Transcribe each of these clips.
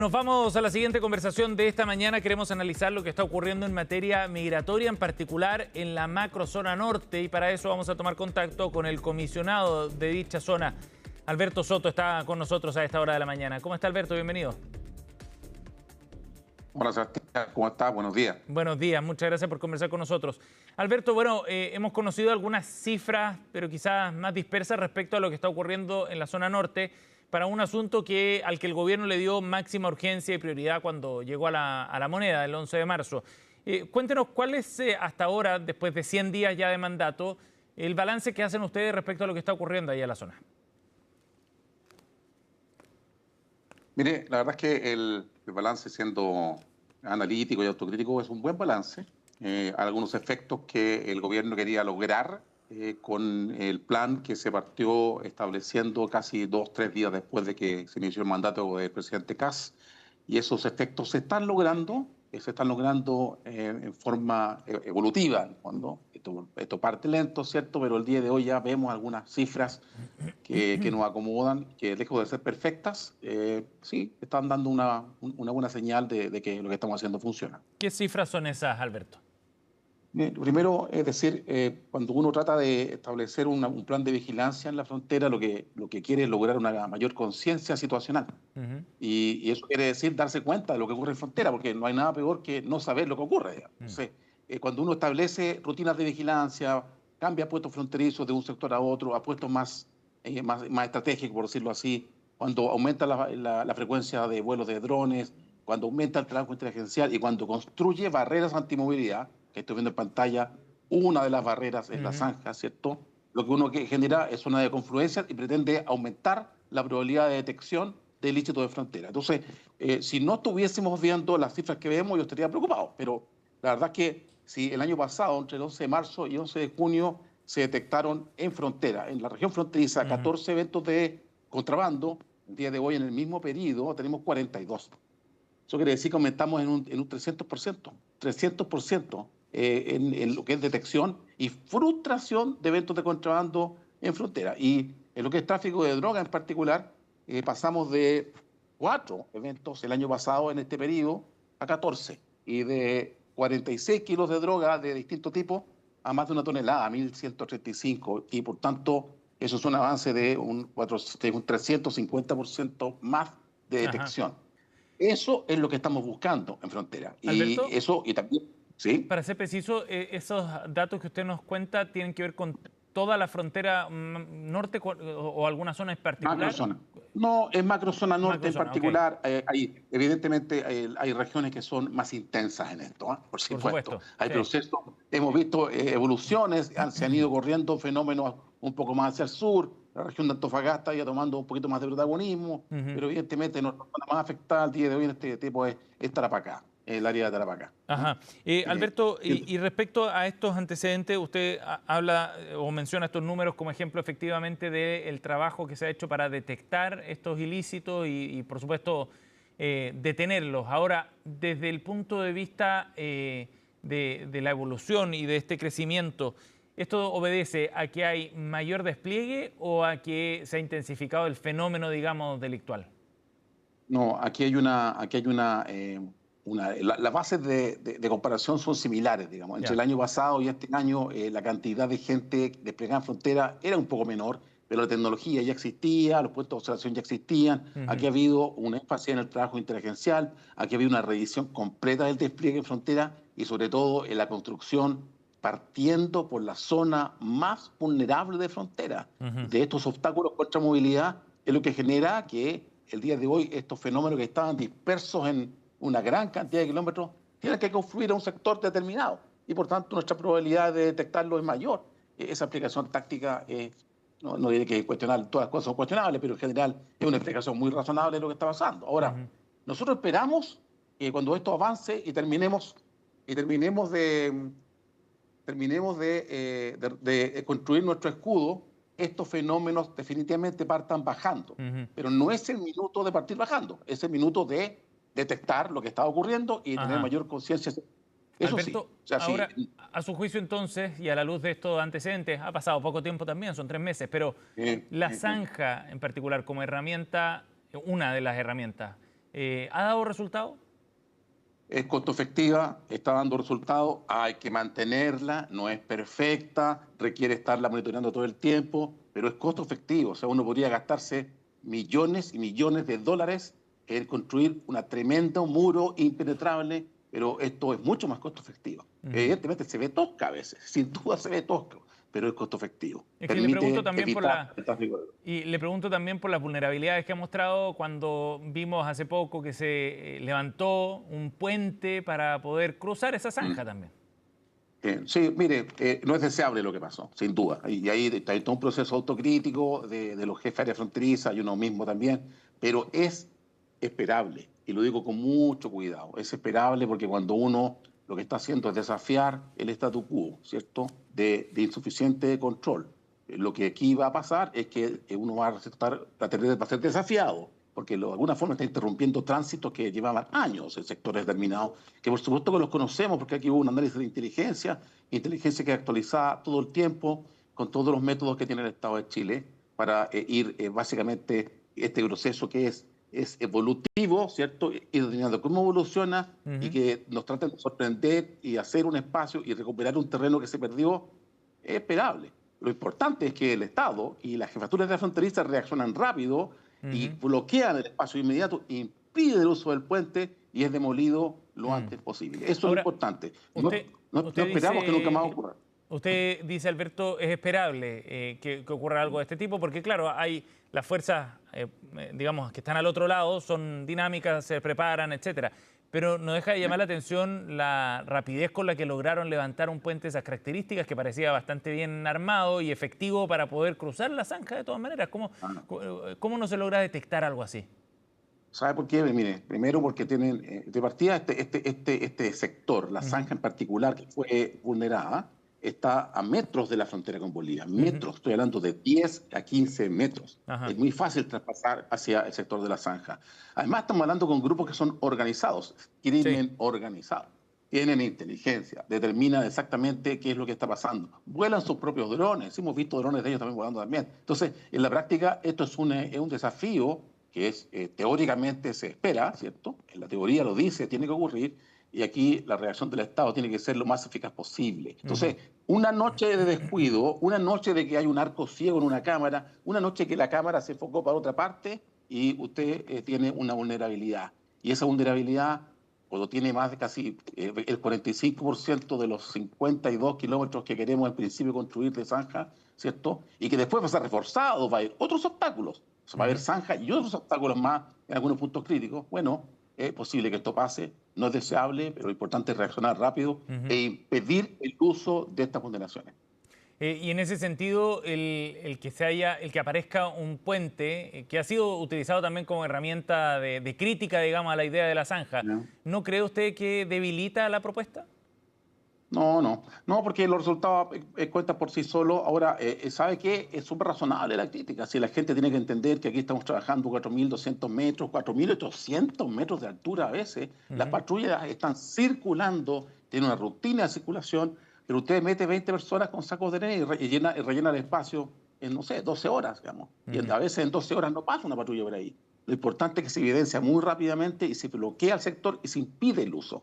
Nos vamos a la siguiente conversación de esta mañana. Queremos analizar lo que está ocurriendo en materia migratoria, en particular en la macrozona norte, y para eso vamos a tomar contacto con el comisionado de dicha zona. Alberto Soto está con nosotros a esta hora de la mañana. ¿Cómo está, Alberto? Bienvenido. Hola, Sebastián, ¿cómo estás? Buenos días. Buenos días, muchas gracias por conversar con nosotros. Alberto, bueno, hemos conocido algunas cifras, pero quizás más dispersas respecto a lo que está ocurriendo en la zona norte, para un asunto al que el gobierno le dio máxima urgencia y prioridad cuando llegó a la moneda el 11 de marzo. Cuéntenos cuál es hasta ahora, después de 100 días ya de mandato, el balance que hacen ustedes respecto a lo que está ocurriendo ahí en la zona. Mire, la verdad es que el balance, siendo analítico y autocrítico, es un buen balance. Hay algunos efectos que el gobierno quería lograr con el plan que se partió estableciendo casi 2 o 3 días después de que se inició el mandato del presidente Kast. Y esos efectos se están logrando en forma evolutiva, en el fondo. Esto parte lento, ¿cierto? Pero el día de hoy ya vemos algunas cifras que nos acomodan, que lejos de ser perfectas, sí, están dando una buena señal de que lo que estamos haciendo funciona. ¿Qué cifras son esas, Alberto? Lo primero es decir, cuando uno trata de establecer un plan de vigilancia en la frontera, lo que quiere es lograr una mayor conciencia situacional. Y eso quiere decir darse cuenta de lo que ocurre en frontera, porque no hay nada peor que no saber lo que ocurre. Entonces, cuando uno establece rutinas de vigilancia, cambia puestos fronterizos de un sector a otro, a puestos más estratégicos, por decirlo así, cuando aumenta la frecuencia de vuelos de drones, cuando aumenta el trabajo interagencial y cuando construye barreras antimovilidad, que estoy viendo en pantalla, una de las barreras es la zanja, ¿cierto? Lo que uno genera es zona de confluencia y pretende aumentar la probabilidad de detección de ilícitos de frontera. Entonces, si no estuviésemos viendo las cifras que vemos, yo estaría preocupado, pero la verdad es que si el año pasado, entre el 11 de marzo y 11 de junio, se detectaron en frontera, en la región fronteriza, 14 eventos de contrabando, el día de hoy en el mismo periodo tenemos 42. Eso quiere decir que aumentamos en un 300%, 300% en lo que es detección y frustración de eventos de contrabando en frontera. Y en lo que es tráfico de droga en particular, pasamos de 4 eventos el año pasado en este periodo a 14. Y de 46 kilos de droga de distintos tipos a más de 1 tonelada, 1.135. Y por tanto, eso es un avance de un 350% más de detección. Eso es lo que estamos buscando en frontera. Y Alberto, eso, y también, ¿sí? para ser preciso, esos datos que usted nos cuenta tienen que ver con toda la frontera norte o alguna zona en particular. Macrozona. No, en macrozona norte en Macrozona, ok. particular, evidentemente hay regiones que son más intensas en esto, por Por supuesto. supuesto, Hay sí. procesos, hemos visto evoluciones, se han ido corriendo fenómenos un poco más hacia el sur, la región de Antofagasta ya tomando un poquito más de protagonismo, pero evidentemente nuestra zona más afectada al día de hoy en este tipo es Tarapacá, el área de Tarapacá. Ajá. Alberto, y respecto a estos antecedentes, usted habla o menciona estos números como ejemplo efectivamente del trabajo que se ha hecho para detectar estos ilícitos y por supuesto, detenerlos. Ahora, desde el punto de vista de la evolución y de este crecimiento, ¿esto obedece a que hay mayor despliegue o a que se ha intensificado el fenómeno, digamos, delictual? No, las bases de comparación son similares, digamos. Entre el Ya. año pasado y este año, la cantidad de gente desplegada en frontera era un poco menor, pero la tecnología ya existía, los puestos de observación ya existían. Aquí ha habido un énfasis en el trabajo interagencial, aquí ha habido una revisión completa del despliegue en frontera y sobre todo en la construcción partiendo por la zona más vulnerable de frontera. De estos obstáculos contra movilidad es lo que genera que el día de hoy estos fenómenos que estaban dispersos en una gran cantidad de kilómetros tienen que confluir a un sector determinado y por tanto nuestra probabilidad de detectarlo es mayor. Esa explicación táctica no diré que cuestionar, todas las cosas son cuestionables, pero en general es una explicación muy razonable de lo que está pasando. Ahora, nosotros esperamos que cuando esto avance y terminemos de construir nuestro escudo, estos fenómenos definitivamente partan bajando. Pero no es el minuto de partir bajando, es el minuto de detectar lo que está ocurriendo y tener Ajá. mayor conciencia. Eso sí, Alberto, o sea, sí. ahora, a su juicio entonces, y a la luz de estos antecedentes, ha pasado poco tiempo también, son 3 meses, pero la zanja en particular como herramienta, una de las herramientas, ¿Ha dado resultado? Es costo efectiva, está dando resultados, hay que mantenerla, no es perfecta, requiere estarla monitoreando todo el tiempo, pero es costo efectivo. O sea, uno podría gastarse millones y millones de dólares en construir una tremenda muro impenetrable, pero esto es mucho más costo efectivo. Evidentemente se ve tosca a veces, sin duda se ve tosca, pero es costo efectivo. Es que le pregunto Permite también por evitar el tráfico de... y le pregunto también por las vulnerabilidades que ha mostrado cuando vimos hace poco que se levantó un puente para poder cruzar esa zanja también. Sí, mire, no es deseable lo que pasó, sin duda. Y ahí hay todo un proceso autocrítico de los jefes de área fronteriza y uno mismo también, pero es esperable, y lo digo con mucho cuidado, es esperable porque cuando uno lo que está haciendo es desafiar el statu quo, ¿cierto?, de insuficiente control. Lo que aquí va a pasar es que uno va a resultar, va a ser desafiado, porque de alguna forma está interrumpiendo tránsitos que llevaban años en sectores determinados, que por supuesto que los conocemos, porque aquí hubo un análisis de inteligencia que es actualizada todo el tiempo, con todos los métodos que tiene el Estado de Chile, para ir básicamente este proceso que es evolutivo, ¿cierto? Ir determinando cómo evoluciona y que nos traten de sorprender y hacer un espacio y recuperar un terreno que se perdió, es esperable. Lo importante es que el Estado y las jefaturas de la fronteriza reaccionan rápido y bloquean el espacio inmediato, impiden el uso del puente y es demolido lo antes posible. Eso es lo Ahora, importante. No, usted, no, no usted esperamos que nunca más dice, ocurra. usted dice, Alberto, es esperable que ocurra algo de este tipo, porque claro, hay las fuerzas, digamos, que están al otro lado, son dinámicas, se preparan, etcétera. Pero no deja de llamar la atención la rapidez con la que lograron levantar un puente de esas características, que parecía bastante bien armado y efectivo para poder cruzar la zanja de todas maneras. ¿Cómo no se logra detectar algo así? ¿Sabe por qué? Mire, primero porque tienen, de partida, este sector, la zanja en particular que fue vulnerada, está a metros de la frontera con Bolivia. Metros, estoy hablando de 10 a 15 metros. Ajá. Es muy fácil traspasar hacia el sector de la zanja. Además, estamos hablando con grupos que son organizados, Sí. crimen organizado. Tienen inteligencia, determinan exactamente qué es lo que está pasando. Vuelan sus propios drones, hemos visto drones de ellos también volando también. Entonces, en la práctica, esto es un desafío que es, teóricamente se espera, ¿cierto? En la teoría lo dice, tiene que ocurrir, y aquí la reacción del Estado tiene que ser lo más eficaz posible. Entonces, una noche de descuido, una noche de que hay un arco ciego en una cámara, una noche que la cámara se enfocó para otra parte y usted tiene una vulnerabilidad. Y esa vulnerabilidad, cuando tiene más de casi el 45% de los 52 kilómetros que queremos al principio construir de zanja, ¿cierto? Y que después va a ser reforzado, va a haber otros obstáculos. Va a haber zanja y otros obstáculos más en algunos puntos críticos. Bueno, es posible que esto pase, no es deseable, pero lo importante es reaccionar rápido e impedir el uso de estas vulneraciones. Y en ese sentido, el que aparezca un puente que ha sido utilizado también como herramienta de crítica, digamos, a la idea de la zanja, ¿No? ¿no cree usted que debilita la propuesta? No, porque los resultados cuentan por sí solos. Ahora, ¿sabe qué? Es súper razonable la crítica. Si la gente tiene que entender que aquí estamos trabajando 4.200 metros, 4.800 metros de altura a veces, las patrullas están circulando, tienen una rutina de circulación, pero usted mete 20 personas con sacos de arena y rellena el espacio en, no sé, 12 horas, digamos. Y a veces en 12 horas no pasa una patrulla por ahí. Lo importante es que se evidencia muy rápidamente y se bloquea el sector y se impide el uso.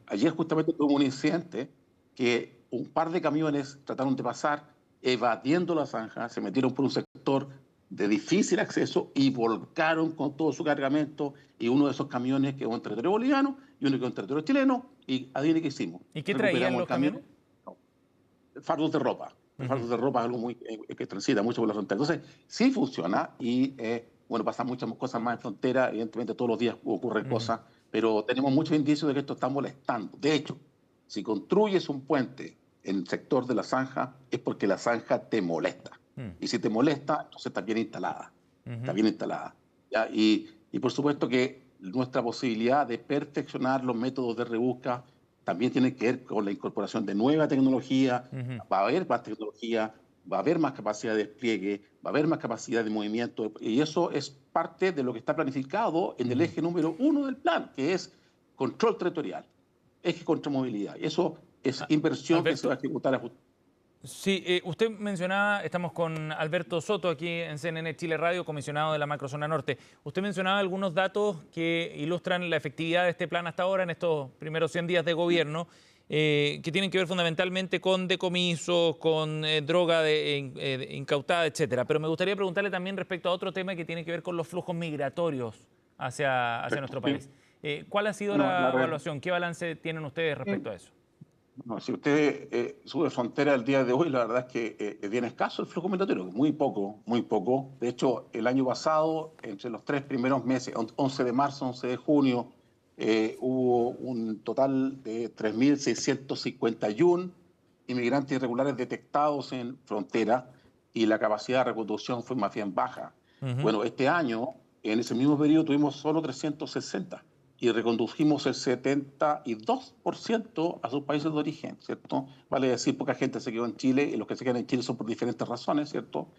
Ayer justamente tuvo un incidente que un par de camiones trataron de pasar evadiendo la zanja, se metieron por un sector de difícil acceso y volcaron con todo su cargamento, y uno de esos camiones quedó en territorio boliviano y uno quedó en territorio chileno, y adivine qué hicimos. ¿Y qué traían Recuperamos el los camión, camiones? no, fardos de ropa. El fardos de ropa es algo muy, que transita mucho por la frontera. Entonces, sí funciona y, bueno, pasan muchas cosas más en frontera, evidentemente todos los días ocurren cosas, pero tenemos muchos indicios de que esto está molestando. De hecho, si construyes un puente en el sector de la zanja, es porque la zanja te molesta. Y si te molesta, entonces está bien instalada. Está bien instalada. ¿Ya? Y por supuesto que nuestra posibilidad de perfeccionar los métodos de rebusca también tiene que ver con la incorporación de nueva tecnología. Va a haber más tecnología, va a haber más capacidad de despliegue, va a haber más capacidad de movimiento. Y eso es parte de lo que está planificado en el eje número 1 del plan, que es control territorial, eje contra movilidad. Y eso es inversión que se va Alberto, a ejecutar a futuro. Sí, usted mencionaba, estamos con Alberto Soto aquí en CNN Chile Radio, comisionado de la Macrozona Norte. Usted mencionaba algunos datos que ilustran la efectividad de este plan hasta ahora en estos primeros 100 días de gobierno, que tienen que ver fundamentalmente con decomisos, con droga incautada, etcétera. Pero me gustaría preguntarle también respecto a otro tema que tiene que ver con los flujos migratorios hacia nuestro país. ¿Cuál ha sido Bueno, la evaluación? ¿Qué balance tienen ustedes sí. respecto a eso? No, si usted sube frontera el día de hoy, la verdad es que es bien escaso el flujo migratorio, muy poco, muy poco. De hecho, el año pasado, entre los 3 primeros meses, 11 de marzo, 11 de junio, hubo un total de 3.651 inmigrantes irregulares detectados en frontera y la capacidad de reconducción fue más bien baja. Ujú. Bueno, este año, en ese mismo periodo, tuvimos solo 360 y recondujimos el 72% a sus países de origen, ¿cierto? Vale decir, poca gente se quedó en Chile y los que se quedan en Chile son por diferentes razones, ¿cierto?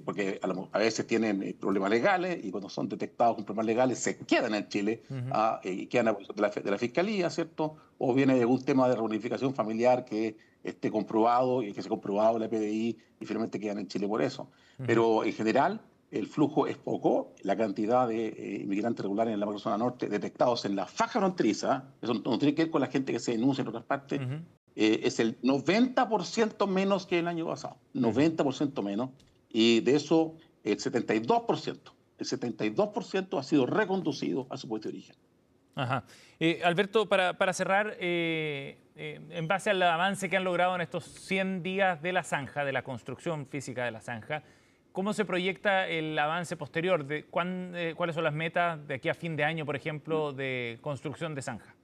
Porque a veces tienen problemas legales y cuando son detectados con problemas legales se quedan en Chile Ujú. y quedan a posición de la Fiscalía, ¿cierto? O viene algún tema de reunificación familiar que esté comprobado y que se ha comprobado en la PDI y finalmente quedan en Chile por eso. Ujú. Pero en general el flujo es poco, la cantidad de inmigrantes regulares en la Macrozona Norte detectados en la faja fronteriza, eso no tiene que ver con la gente que se denuncia en otras partes, Ujú. es el 90% menos que el año pasado, Ujú. 90% menos, y de eso el 72% ha sido reconducido a su puesto de origen. Ajá. Alberto, para cerrar, en base al avance que han logrado en estos 100 días de la zanja, de la construcción física de la zanja, ¿cómo se proyecta el avance posterior? ¿Cuáles son las metas de aquí a fin de año, por ejemplo, de construcción de zanja?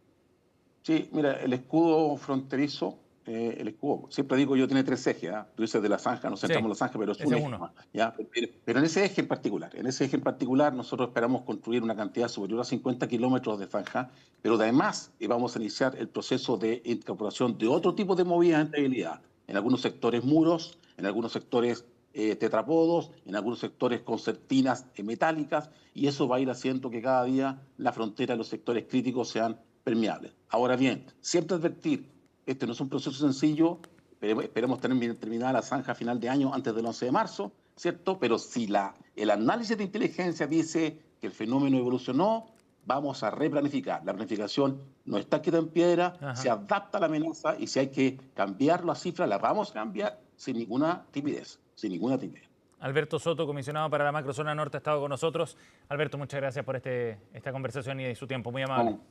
Sí, mira, el escudo fronterizo, el escudo, siempre digo yo, tiene 3 ejes. ¿Ah? Tú dices de la zanja, nos Sí, centramos en la zanja, pero es un ese es eje uno. más. ¿Ya? Pero en ese eje en particular, nosotros esperamos construir una cantidad superior a 50 kilómetros de zanja, pero además vamos a iniciar el proceso de incorporación de otro tipo de movilidad de habilidad. En algunos sectores muros, en algunos sectores tetrapodos, en algunos sectores concertinas metálicas, y eso va a ir haciendo que cada día la frontera de los sectores críticos sean permeables. Ahora bien, siempre advertir, este no es un proceso sencillo, esperemos tener bien terminada la zanja a final de año antes del 11 de marzo, ¿cierto? Pero si el análisis de inteligencia dice que el fenómeno evolucionó, vamos a replanificar. La planificación no está escrita en piedra, se Ajá. adapta a la amenaza y si hay que cambiar la cifra, la vamos a cambiar sin ninguna timidez, sin ninguna timidez. Alberto Soto, comisionado para la Macrozona Norte, ha estado con nosotros. Alberto, muchas gracias por esta conversación y su tiempo. Muy amable. Bueno,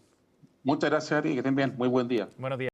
muchas gracias, Ari, que estén bien. Muy buen día. Buenos días.